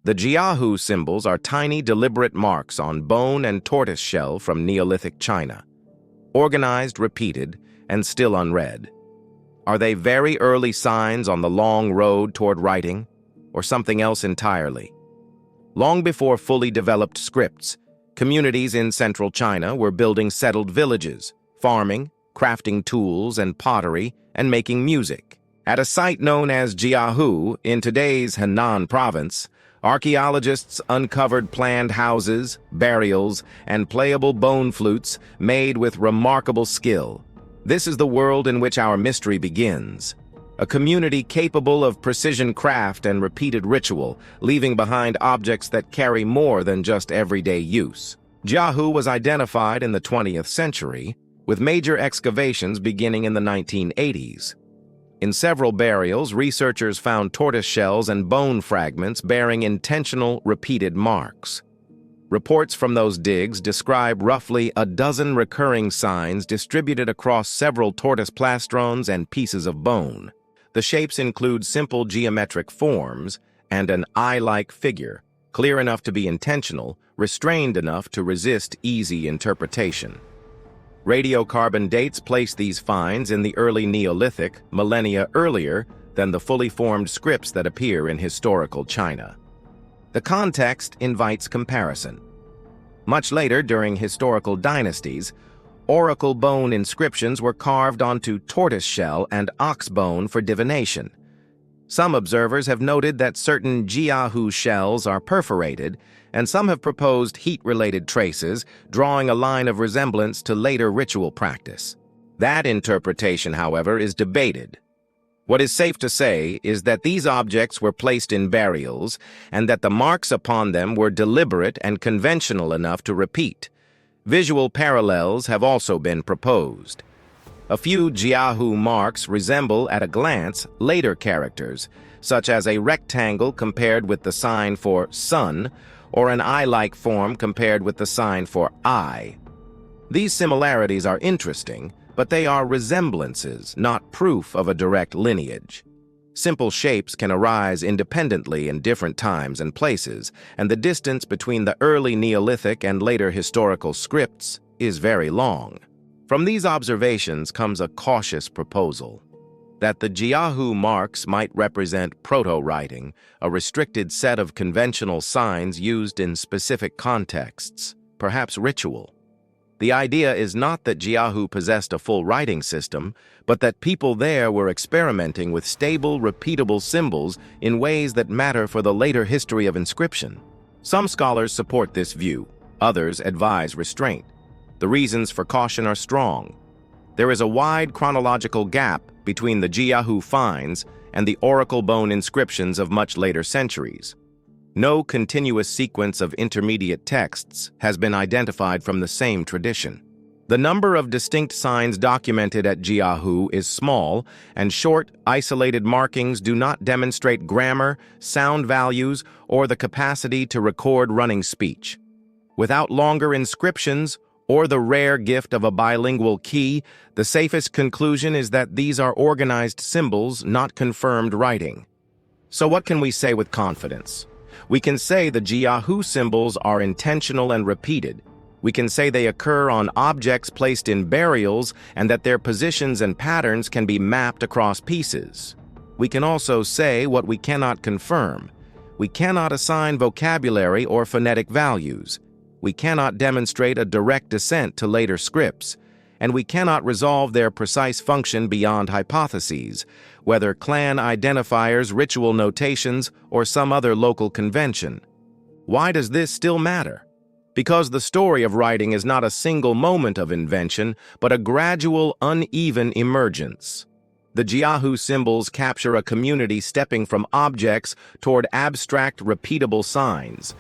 The Jiahu symbols are tiny, deliberate marks on bone and tortoise shell from Neolithic China. Organized, repeated, and still unread. Are they very early signs on the long road toward writing, or something else entirely? Long before fully developed scripts, communities in central China were building settled villages, farming, crafting tools and pottery, and making music. At a site known as Jiahu in today's Henan province, archaeologists uncovered planned houses, burials, and playable bone flutes made with remarkable skill. This is the world in which our mystery begins. A community capable of precision craft and repeated ritual, leaving behind objects that carry more than just everyday use. Jiahu was identified in the 20th century, with major excavations beginning in the 1980s. In several burials, researchers found tortoise shells and bone fragments bearing intentional, repeated marks. Reports from those digs describe roughly a dozen recurring signs distributed across several tortoise plastrons and pieces of bone. The shapes include simple geometric forms and an eye-like figure, clear enough to be intentional, restrained enough to resist easy interpretation. Radiocarbon dates place these finds in the early Neolithic, millennia earlier than the fully formed scripts that appear in historical China. The context invites comparison. Much later, during historical dynasties, oracle bone inscriptions were carved onto tortoise shell and ox bone for divination. Some observers have noted that certain Jiahu shells are perforated, and some have proposed heat-related traces, drawing a line of resemblance to later ritual practice. That interpretation, however, is debated. What is safe to say is that these objects were placed in burials, and that the marks upon them were deliberate and conventional enough to repeat. Visual parallels have also been proposed. A few Jiahu marks resemble, at a glance, later characters, such as a rectangle compared with the sign for sun, or an eye-like form compared with the sign for eye. These similarities are interesting, but they are resemblances, not proof of a direct lineage. Simple shapes can arise independently in different times and places, and the distance between the early Neolithic and later historical scripts is very long. From these observations comes a cautious proposal that the Jiahu marks might represent proto-writing, a restricted set of conventional signs used in specific contexts, perhaps ritual. The idea is not that Jiahu possessed a full writing system, but that people there were experimenting with stable, repeatable symbols in ways that matter for the later history of inscription. Some scholars support this view, others advise restraint. The reasons for caution are strong. There is a wide chronological gap between the Jiahu finds and the oracle bone inscriptions of much later centuries. No continuous sequence of intermediate texts has been identified from the same tradition. The number of distinct signs documented at Jiahu is small, and short, isolated markings do not demonstrate grammar, sound values, or the capacity to record running speech. Without longer inscriptions, or the rare gift of a bilingual key, the safest conclusion is that these are organized symbols, not confirmed writing. So what can we say with confidence? We can say the Jiahu symbols are intentional and repeated. We can say they occur on objects placed in burials and that their positions and patterns can be mapped across pieces. We can also say what we cannot confirm. We cannot assign vocabulary or phonetic values. We cannot demonstrate a direct descent to later scripts, and we cannot resolve their precise function beyond hypotheses, whether clan identifiers, ritual notations, or some other local convention. Why does this still matter? Because the story of writing is not a single moment of invention, but a gradual, uneven emergence. The Jiahu symbols capture a community stepping from objects toward abstract, repeatable signs.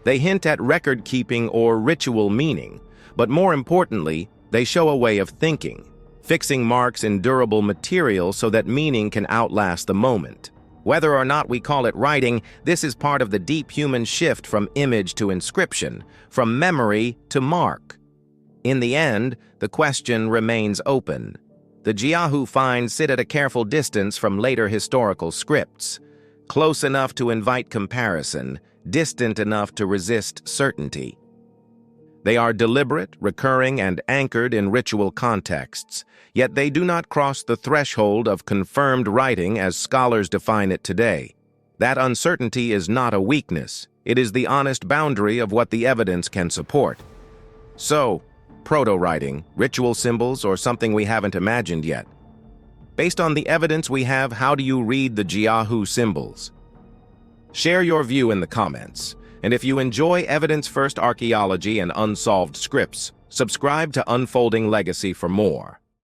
They hint at record-keeping or ritual meaning, but more importantly, they show a way of thinking, fixing marks in durable material so that meaning can outlast the moment. Whether or not we call it writing, this is part of the deep human shift from image to inscription, from memory to mark. In the end, the question remains open. The Jiahu finds sit at a careful distance from later historical scripts, close enough to invite comparison, distant enough to resist certainty. They are deliberate, recurring, and anchored in ritual contexts, yet they do not cross the threshold of confirmed writing as scholars define it today. That uncertainty is not a weakness. It is the honest boundary of what the evidence can support. So, proto-writing, ritual symbols, or something we haven't imagined yet? Based on the evidence we have, how do you read the Jiahu symbols? Share your view in the comments. And if you enjoy evidence-first archaeology and unsolved scripts, subscribe to Unfolding Legacy for more.